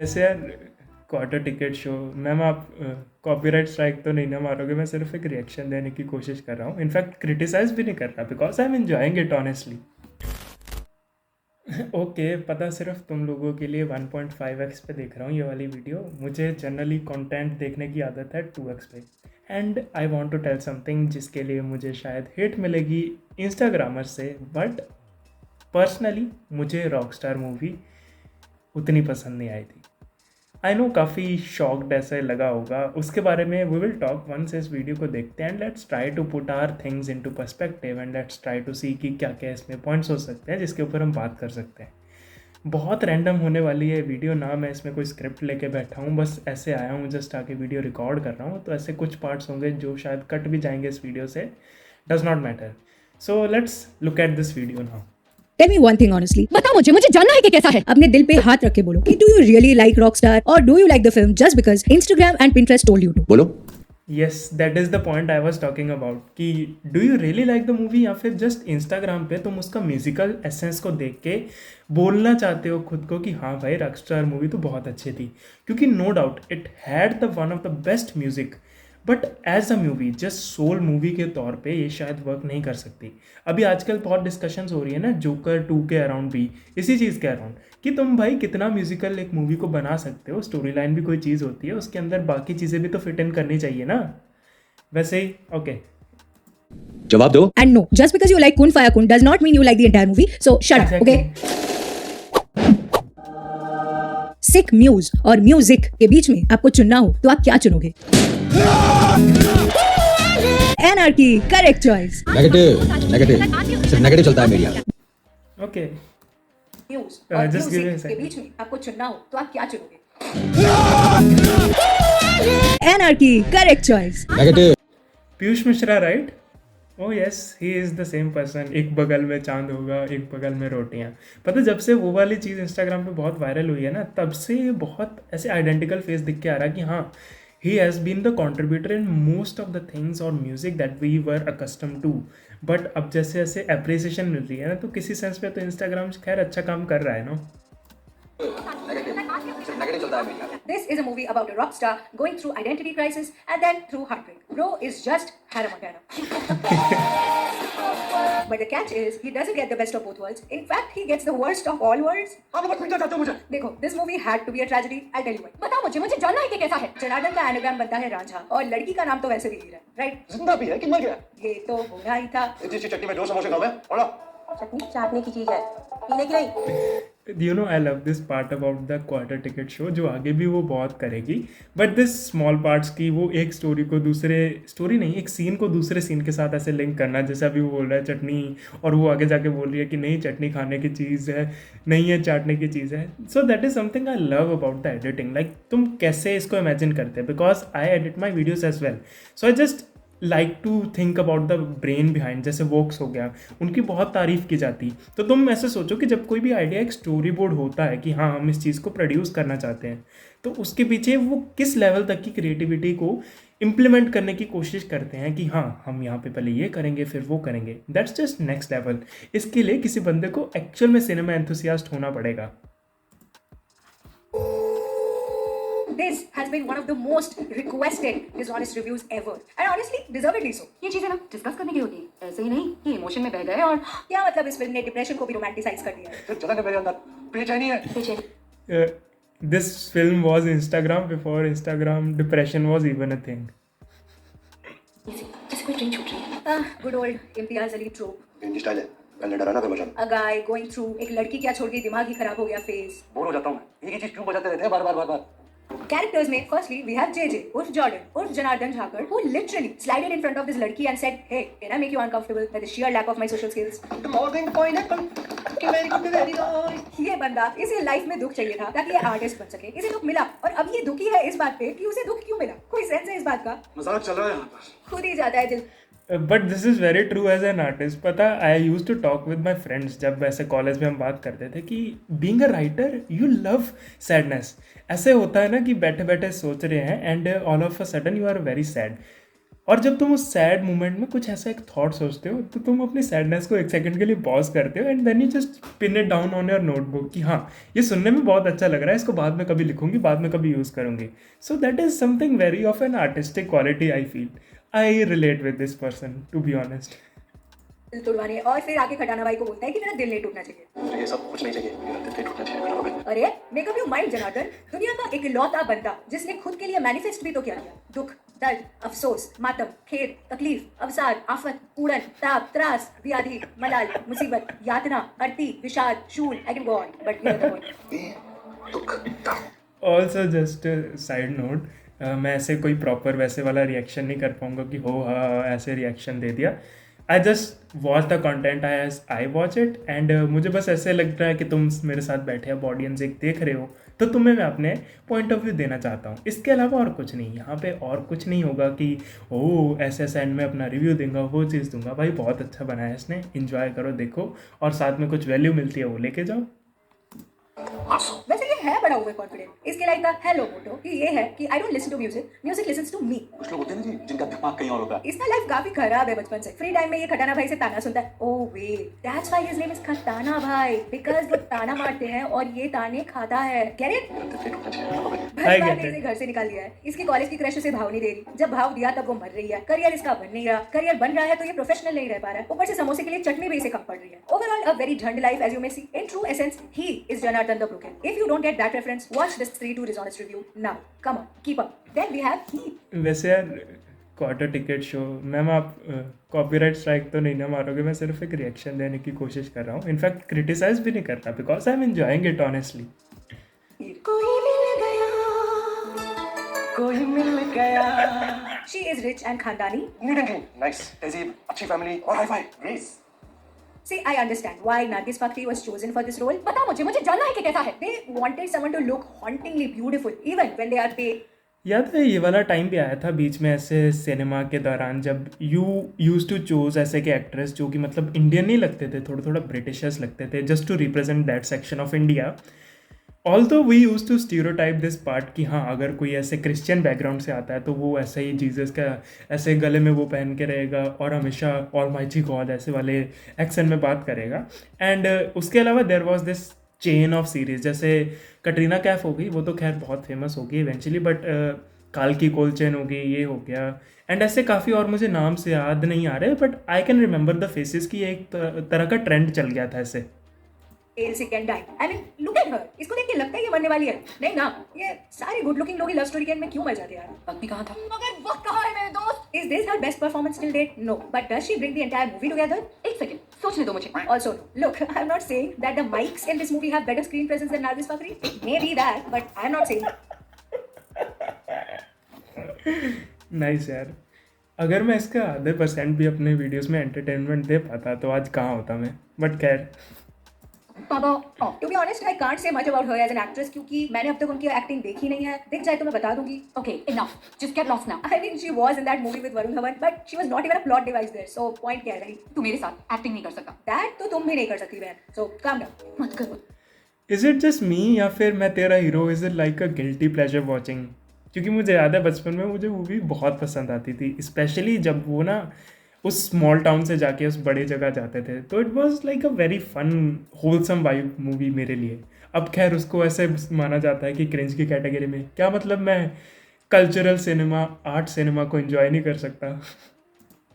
ऐसे यार quarter ticket show ma'am आप कॉपीराइट स्ट्राइक तो नहीं ना मारोगे? मैं सिर्फ एक रिएक्शन देने की कोशिश कर रहा हूँ, इनफैक्ट क्रिटिसाइज भी नहीं कर रहा because I am enjoying it honestly. Okay पता सिर्फ तुम लोगों के लिए 1.5x पे देख रहा हूँ ये वाली वीडियो। मुझे जनरली कंटेंट देखने की आदत है 2x पे। And I want to tell something जिसके लिए मुझे शायद हिट मिलेगी इंस्टाग्रामर से, बट पर्सनली मुझे रॉकस्टार मूवी उतनी पसंद नहीं आई थी। आई नो काफ़ी शॉक्ड ऐसे लगा होगा, उसके बारे में वी विल टॉक वंस इस वीडियो को देखते हैं। And let's try to put our things into perspective and let's try to see कि क्या क्या इसमें पॉइंट्स हो सकते हैं जिसके ऊपर हम बात कर सकते हैं। बहुत रैंडम होने वाली है वीडियो ना, मैं इसमें कोई स्क्रिप्ट लेके बैठा हूँ, बस ऐसे आया हूँ जस्ट आके वीडियो रिकॉर्ड कर रहा हूँ, तो ऐसे कुछ पार्ट्स होंगे जो शायद कट भी जाएंगे इस वीडियो से, does not matter. So let's look at this video now. Tell me one thing honestly. बता मुझे जानना है कि कैसा है। अपने दिल पे हाथ रख के बोलो कि do you really like Rockstar or do you like the film just because Instagram and Pinterest told you to? बोलो। Yes that is the point I was talking about कि do you really like the movie, या फिर just Instagram पे तुम उसका musical essence को देख के बोलना चाहते हो खुद को कि हाँ भाई रॉकस्टार मूवी तो बहुत अच्छी थी। क्योंकि no doubt it had the one of the best music, but as a movie just sole movie के तौर पे ये शायद वर्क नहीं कर सकती। अभी आजकल बहुत डिस्कशंस हो रही है ना जोकर 2 के अराउंड भी, इसी चीज़ के अराउंड कि तुम भाई कितना म्यूजिकल एक मूवी को बना सकते हो। स्टोरी लाइन भी कोई चीज़ होती है, उसके अंदर बाकी चीज़ें भी तो फिट इन करनी चाहिए ना। वैसे ही ओके जवाब दो। And no, just because you like Kun Faya Kun does not mean you like the entire movie. So shut up, okay? Sick muse और म्यूजिक के बीच में आपको चुनना हो तो आप क्या चुनोगे? एनआरकी करेक्ट चॉइस। नेगेटिव नेगेटिव, सिर्फ नेगेटिव चलता है मीडिया। ओके म्यूज और just give me a music के second. बीच में आपको चुनना हो तो आप क्या चुनोगे? एनआरकी correct choice. Negative. Piyush Mishra right? Oh yes he is the same person. एक बगल में चांद होगा एक बगल में रोटियां। पता जब से वो वाली चीज़ इंस्टाग्राम पे बहुत वायरल हुई है ना, तब से बहुत ऐसे आइडेंटिकल फेस दिख के आ रहा है कि हाँ he has been the contributor in most of the things और music that we were accustomed to. But अब जैसे जैसे अप्रिसिएशन मिल रही है ना, तो किसी सेंस पे तो इंस्टाग्राम खैर अच्छा काम कर रहा है ना। नेगेटिव चलता है media. This is a movie about a rock star going through identity crisis and then through heartbreak. Bro is just Hannah Montana. But the catch is, he doesn't get the best of both worlds. In fact, he gets the worst of all worlds. आप लोग पीटना चाहते हो मुझे? देखो, this movie had to be a tragedy. I'll tell you why. बताओ मुझे जानना है कि कैसा है। जनार्दन का एनाग्राम बनता है रांझा और लड़की का नाम तो वैसे भी हीरा है, राइट? जिंदा भी है कि मर गया? ये तो होना ही था। इतनी सी चटनी में 2 समोसे खाओ मैं? और चटनी चाटने की चीज है, पीने की नहीं। You know I love this part about the quarter ticket show, जो आगे भी वो बहुत करेगी, बट दिस स्मॉल पार्ट्स की वो एक स्टोरी को दूसरे स्टोरी नहीं, एक सीन को दूसरे सीन के साथ ऐसे लिंक करना। जैसे अभी वो बोल रहा है चटनी और वो आगे जाके बोल रही है कि नहीं चटनी खाने की चीज़ है, नहीं है चाटने की चीज़ है। So that is something I love about the editing. Like तुम कैसे इसको इमेजिन करते हैं, because I edit my videos as well, so I just like to think about the brain behind. जैसे वोक्स हो गया, उनकी बहुत तारीफ की जाती। तो तुम ऐसे सोचो कि जब कोई भी आइडिया एक स्टोरी बोर्ड होता है कि हाँ हम इस चीज़ को प्रोड्यूस करना चाहते हैं, तो उसके पीछे वो किस लेवल तक की क्रिएटिविटी को इम्प्लीमेंट करने की कोशिश करते हैं कि हाँ हम यहाँ पे पहले ये करेंगे फिर वो करेंगे। That's just next level. इसके लिए किसी बंदे को एक्चुअल में सिनेमा एंथुसियास्ट होना पड़ेगा। This has been one of the most requested dishonest reviews ever, and honestly, deservedly so. ये चीजें ना डिस्कस करने की होती है, ऐसे ही नहीं कि इमोशन में बह गए और क्या मतलब इस फिल्म ने डिप्रेशन को भी रोमांटिसाइज कर दिया है? सिर्फ जलन है मेरे अंदर, बेचैनी है। पीछे This film was Instagram before Instagram depression was even a thing. जैसे कोई ट्रेन छूट रही है। Good old Imtiaz Ali trope. इनकी स्टाइल है, पहले डराना फिर मचाना। A guy going through एक लड़की क्या छोड़ के दिमाग ही खराब हो गया फेज। बोर हो जाता हूँ मैं, एक ही चीज क्यों बजाते रहते हैं बार बार बार बार। Characters में firstly we have JJ उर्फ Jordan उर्फ Janardan झाकर who literally slided in front of this लड़की and said, hey, can I make you uncomfortable by the sheer lack of my social skills? Good morning pineapple, कि very good very nice। ये बंदा, इसे life में दुख चाहिए था ताकि ये आर्टिस्ट बन सके। इसे दुख मिला और अब ये दुखी है इस बात पे कि उसे दुख क्यों मिला। कोई सेंस है इस बात का? मजाक चल रहा है यहाँ पर। खुद ही जाता है दिल। But this is very true as an artist. पता I use to talk with my friends, जब ऐसे कॉलेज में हम बात करते थे कि being a writer you love sadness. ऐसे होता है ना कि बैठे बैठे सोच रहे हैं and all of a sudden you are very sad, और जब तुम उस सैड मोमेंट में कुछ ऐसा एक थॉट सोचते हो तो तुम अपनी सैडनेस को एक सेकंड के लिए पॉज करते हो and then you just pin it down on your notebook कि हाँ ये सुनने में बहुत अच्छा लग रहा है, इसको बाद में कभी लिखूंगी, बाद में कभी यूज़ करूंगी. So that is something very of an artistic quality I feel. I relate with this person to be honest. दिल तोड़वाने और फिर आके खटाना भाई को बोलता है कि मेरा दिल नहीं टूटना चाहिए. मुझे ये सब कुछ नहीं चाहिए, मेरा दिल नहीं टूटना चाहिए खटाना भाई. अरे make up your mind Janardan. दुनिया का इकलौता बंदा जिसने खुद के लिए मैनिफेस्ट भी तो किया. दुख, दर्द, अफसोस, मातम, खेद, तकलीफ, अवसाद, आफत, कूड़न, ताप, त्रास, व्याधि, मलाल, मुसीबत, यातना, अर्थी, विषाद, शूल. I can go on but you know the point. दुख, दर्द. ऑल्सो जस्ट साइड नोट, मैं ऐसे कोई प्रॉपर वैसे वाला रिएक्शन नहीं कर पाऊंगा कि हो हाँ ऐसे रिएक्शन दे दिया. I just watch the content I watch it and मुझे बस ऐसे लग रहा है कि तुम मेरे साथ बैठे अब ऑडियंस एक देख रहे हो तो तुम्हें मैं अपने पॉइंट ऑफ व्यू देना चाहता हूँ. इसके अलावा और कुछ नहीं, यहाँ पे और कुछ नहीं होगा कि ओह ऐसे ऐसे एंड में अपना रिव्यू दूंगा, वो चीज़ दूंगा. भाई बहुत अच्छा बनाया इसने, इन्जॉय करो, देखो, और साथ में कुछ वैल्यू मिलती है वो लेके जाओ. वैसे ये है बड़ा ओवर कॉन्फिडेंट. इसके लाइक का हेलो मोटो कि ये है कि I don't listen to music, music listens to me. कुछ लोग होते हैं ना जी जिनका दिमाग कहीं और होता है. इसका लाइफ काफी खराब है बचपन से. फ्री टाइम में ये खटाना भाई से ताना सुनता है. Oh wait, that's why his name is Khatana भाई, बिकॉज़ वो ताना मारते हैं और ये ताने खाता है. Get it? मेरा दिल नहीं टूटना चाहिए खटाना भाई. I भगवान get ने it. इसे घर से निकाल दिया है. इसकी कॉलेज की क्रश उसे भाव नहीं दे रही. जब भाव दिया तब वो मर रही है. करियर इसका बन नहीं रहा. करियर बन रहा है तो ये प्रोफेशनल नहीं रह पा रहा है. ऊपर से समोसे के लिए चटनी भी इसे कम पड़ रही है. ओवरऑल अ वेरी झंड life as you may see. In true essence he is Janardhan the broken. If you don't get that reference, watch this 3-2 dishonest review now. Come on, keep up. Then we have he. वैसे यार quarter ticket show, ma'am आप copyright strike तो नहीं ना मारोगे? मैं सिर्फ एक रिएक्शन देने की कोशिश कर रहा हूँ, इनफैक्ट क्रिटिसाइज भी नहीं कर रहा because I am enjoying it honestly. कोई मिल गया. कोई मिल गया. She is rich and खानदानी. नीट एंड क्लीन, नाइस, तहजीब, अच्छी फैमिली और hifi race. See, I understand why Nargis Fakhri was chosen for this role. पता मुझे जानना है कि कैसा है. They wanted someone to look hauntingly beautiful even when they are paid. याद है ये वाला टाइम भी आया था बीच में ऐसे सिनेमा के दौरान जब यू यूज टू चूज ऐसे के एक्ट्रेस जो कि मतलब इंडियन नहीं लगते थे, थोड़ा थोड़ा ब्रिटिशर्स लगते थे, just to represent that section of India. Although we use to stereotype this part कि हाँ अगर कोई ऐसे क्रिश्चियन बैकग्राउंड से आता है तो वो ऐसे ही जीसस का ऐसे गले में वो पहन के रहेगा और हमेशा ऑलमाइटी गॉड ऐसे वाले एक्सेंट में बात करेगा. एंड उसके अलावा there was this chain of series, जैसे कटरीना कैफ हो गई, वो तो खैर बहुत फेमस होगी इवेंचुअली, बट काल की कोल चेन हो गई, ये हो गया, एंड ऐसे काफ़ी और मुझे नाम से याद नहीं आ रहे but I can remember the faces की एक तरह का ट्रेंड चल गया था ऐसे. Elsie can die. I mean, look at her. इसको देख के लगता है ये मरने वाली है. नहीं ना, ये सारे गुड लुकिंग लोग ही लव स्टोरी के एंड में क्यों मर जाते हैं यार? वक्त भी कहाँ था? मगर वक्त कहाँ है मेरे दोस्त? Is this her best performance till date? No. But does she bring the entire movie together? एक सेकंड सोचने दो मुझे. Also, no. Look, I'm not saying that the mics in this movie have better screen presence than Nargis Fakhri. It may be that, but I'm not saying. Nice यार. अगर मैं इसका आधे % भी अपने वीडियोस में एंटरटेनमेंट दे पाता तो आज कहाँ होता मैं, बट खैर. बाबा, to be honest, I can't say much about her as an actress क्योंकि मैंने अब तक उनकी एक्टिंग देखी नहीं है. दिख जाए तो मैं बता दूंगी. Okay, enough. Just get lost now. I mean, she was in that movie with Varun Dhawan, but she was not even a plot device there. So point क्या है रही? तू मेरे साथ एक्टिंग नहीं कर सकता. That तो तुम भी नहीं कर सकती बहन. So calm down. मत करो. इज इट जस्ट मी या फिर मैं तेरा hero is it like a guilty pleasure watching? क्योंकि मुझे याद है बचपन में मुझे मूवी बहुत पसंद आती थी, स्पेशली जब वो ना उस स्मॉल टाउन से जाके उस बड़े जगह जाते थे, तो it was like a very fun wholesome vibe movie मेरे लिए. अब खैर उसको ऐसे माना जाता है कि क्रिंज की कैटेगरी में, क्या मतलब मैं कल्चरल सिनेमा, आर्ट सिनेमा को एंजॉय नहीं कर सकता?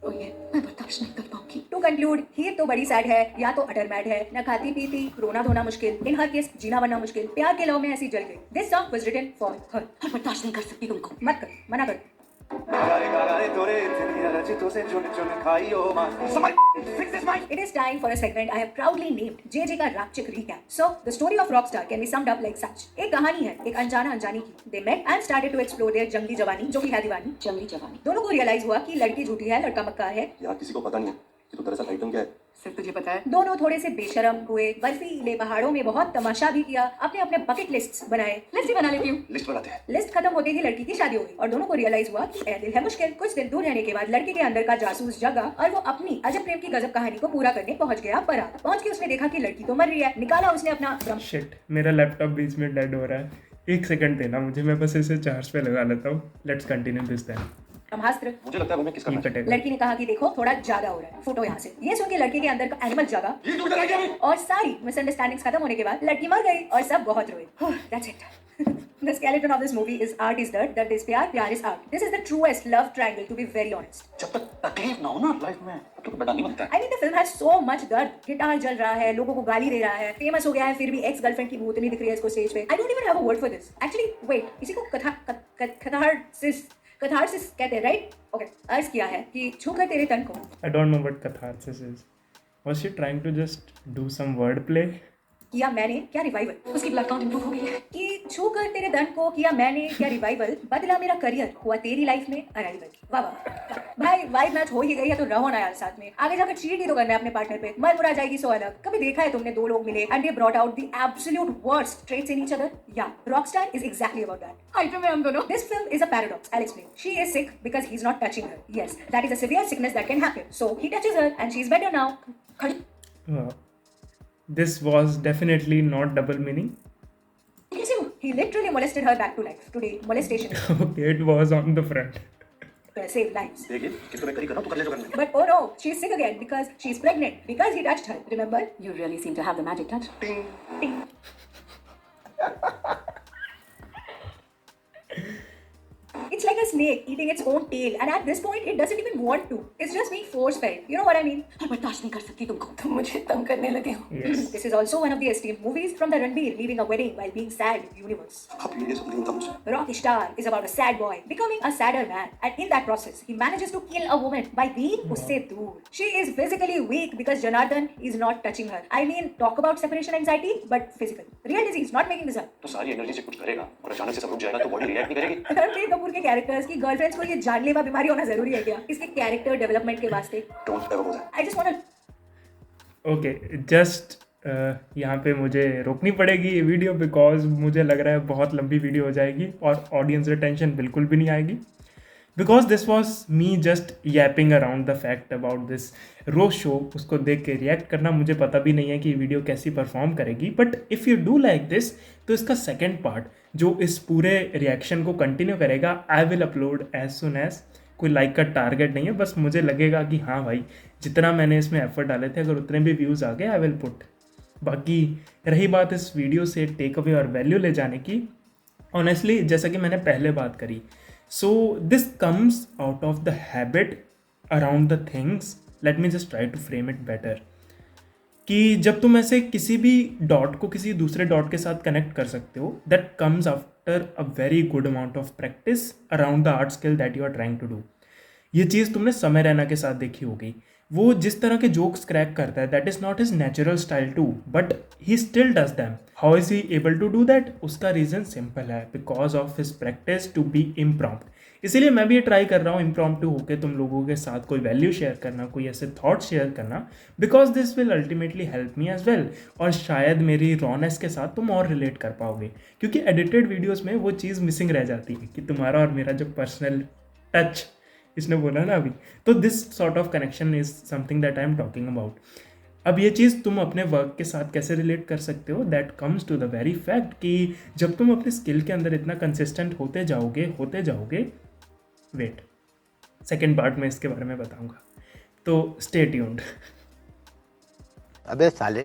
तो ये मैं बर्दाश्त नहीं कर पाऊंगी. To conclude, हीर तो बड़ी सैड है या तो अटर मैड है, न खाती पीती, रोना धोना मुश्किल, इन हर केस जीना बनना मुश्किल, प्यार के लव में ऐसी जल गई. This song was written for her. मैं बर्दाश्त नहीं कर सकती तुमको. मत कर, मना कर. गारे तोरे इतनी रचितों से चुन चुन खाइयो मां. Somebody fix this mic. It is time for a segment I have proudly named JJ का रापचिक recap. So, the story of Rockstar can be summed up like such. एक कहानी है एक अनजाना अनजानी की. They met and started to explore their जंगली जवानी, जो कि है दीवानी. जंगली जवानी. दोनों को रियलाइज हुआ कि लड़की झूठी है, लड़का मक्कार है. यार किसी को पता नहीं है कि तू दरअसल आइटम क्या है. सिर्फ तुझे पता है. दोनों थोड़े से बेशरम हुए, बर्फीले पहाड़ों में बहुत तमाशा भी किया, अपने अपने बकेट लिस्ट्स बनाए. लिस्ट ही बना लेती हूँ. लिस्ट बनाते हैं. लिस्ट खत्म होते ही लड़की की शादी हो गई और दोनों को रियलाइज हुआ कि ए दिल है मुश्किल. कुछ दिन दूर रहने के बाद लड़के के अंदर का जासूस जगा और वो अपनी अजब प्रेम की गजब कहानी को पूरा करने पहुंच गया बारात. पहुंच के उसने देखा कि लड़की तो मर रही है. निकाला उसने अपना शिट, मेरा लैपटॉप बीच में डेड हो रहा है. 1 सेकंड देना मुझे, मैं बस इसे चार्ज पे लगा लेता हूँ. Let's continue this then. Brahmastra. मुझे लगता है वो मैं किसका ये मैच कटेगा। लड़की ने कहा कि देखो थोड़ा ज्यादा हो रहा है, फोटो यहाँ से। ये सुन के लड़के के अंदर का एनिमल जागा ये क्यों डरा गया मैं? और सारी मिसअंडरस्टैंडिंग्स खत्म होने के बाद लड़की मर गई और सब बहुत रोए। That's it. The skeleton of this movie is art is dirt is प्यार, प्यार is art. This is the truest love triangle, to be very honest. जब तक तकलीफ ना हो ना लाइफ में तब तक बड़ा नहीं बनता है। I mean the film has so much दर्द। गिटार जल रहा है, लोगों को गाली दे रहा है, फेमस हो गया है, फिर भी एक्स गर्लफ्रेंड की भूतनी दिख रही है इसको स्टेज पे। I don't even have a word for this. Actually, wait, इसी को catharsis कहते हैं, right? Okay, अर्ज किया है कि छूकर तेरे तन को। I don't know what catharsis is. Was she trying to just do some wordplay? किया मैंने क्या रिवाइवल, उसकी ब्लड काउंट इंप्रूव हो गई है। कि छू कर तेरे दन को किया मैंने क्या रिवाइवल, बदला मेरा करियर, हुआ तेरी लाइफ में अराइवल। वाह वाह भाई, वाइब मैच हो ही गई है तो रहो ना यार साथ में। आगे जाकर चीट ही तो करना है अपने पार्टनर पे, मर मुरा जाएगी सो अलग। कभी देखा है तुमने दो लोग मिले and they brought out the absolute worst traits in each other? या Rockstar is exactly about that. Height में हम दोनों। This film is a paradox. I'll explain. She is sick because he's not touching her. Yes, that is a severe sickness that can happen. So he touches her and she's better now. खड़ी। This was definitely not double meaning. कैसे हो? He literally molested her back to life. Today, molestation is Okay, it was on the front. to save lives. देखिए किस तरह करी करना तू कर ले जो करना है। But oh no, she's sick again because she's pregnant because he touched her. Remember? You really seem to have the magic touch. टिंग। Ting. It's like a snake eating its own tail, and at this point, it doesn't even want to. It's just being force-fed. You know what I mean? मैं बर्दाश्त नहीं कर सकती तुमको, तुम मुझे तंग करने लगे हो। Yes. This is also one of the esteemed movies from the Ranbir leaving a wedding while being sad universe. अब ये something comes. Rockstar is about a sad boy becoming a sadder man, and in that process, he manages to kill a woman by being usse dur. She is physically weak because Janardhan is not touching her. I mean, talk about separation anxiety, but physical. Real disease, not making this up. तो सारी energy से कुछ करेगा और अचानक से सब रुक जाएगा तो बॉडी रिएक्ट नहीं करेगी। रणबीर कपूर के कैरेक्टर्स की गर्लफ्रेंड्स को ये जानलेवा बीमारी होना जरूरी है क्या? इसके कैरेक्टर डेवलपमेंट के वास्ते don't ever go that. Okay just यहाँ पे मुझे रोकनी पड़ेगी ये वीडियो बिकॉज मुझे लग रहा है बहुत लंबी वीडियो हो जाएगी और ऑडियंस रिटेंशन बिल्कुल भी नहीं आएगी because this was me just yapping around the fact about this roast show. उसको देख के रिएक्ट करना, मुझे पता भी नहीं है कि ये वीडियो कैसी परफॉर्म करेगी, but if you do like this तो इसका सेकेंड पार्ट जो इस पूरे रिएक्शन को कंटिन्यू करेगा I will upload as soon as. कोई लाइक का टारगेट नहीं है, बस मुझे लगेगा कि हाँ भाई जितना मैंने इसमें एफर्ट डाले थे अगर उतने भी व्यूज़ आ गए आई विल पुट। बाकी रही बात इस वीडियो से टेक अवे और वैल्यू ले जाने की, ऑनेस्टली जैसा कि मैंने पहले बात करी, so this comes out of the habit around the things. Let me just try to frame it better कि जब तुम ऐसे किसी भी डॉट को किसी दूसरे डॉट के साथ कनेक्ट कर सकते हो, that comes after a very good amount of practice around the art skill that you are trying to do. ये चीज़ तुमने समय रैना के साथ देखी होगी, वो जिस तरह के जोक्स क्रैक करता है that is not his natural style too, but he still does them. How is he able to do that? उसका रीज़न सिंपल है, because of his practice to be impromptu. इसीलिए मैं भी ये ट्राई कर रहा हूँ इम्प्रॉम्प्टू होकर तुम लोगों के साथ कोई वैल्यू शेयर करना, कोई ऐसे थॉट शेयर करना, because this will ultimately help me as well. और शायद मेरी रॉनेस के साथ तुम और रिलेट कर पाओगे, क्योंकि एडिटेड वीडियोज़ में वो चीज़ मिसिंग रह जाती है कि तुम्हारा और मेरा जो पर्सनल टच, इसने बोला ना अभी, तो this sort of connection is something that I am talking about. अब ये चीज़ तुम अपने वर्क के साथ कैसे रिलेट कर सकते हो? That comes to the very fact कि जब तुम अपने स्किल के अंदर इतना कंसिस्टेंट होते जाओगे, वेट सेकेंड पार्ट में इसके बारे में बताऊंगा, तो स्टे ट्यून्ड। अबे साले।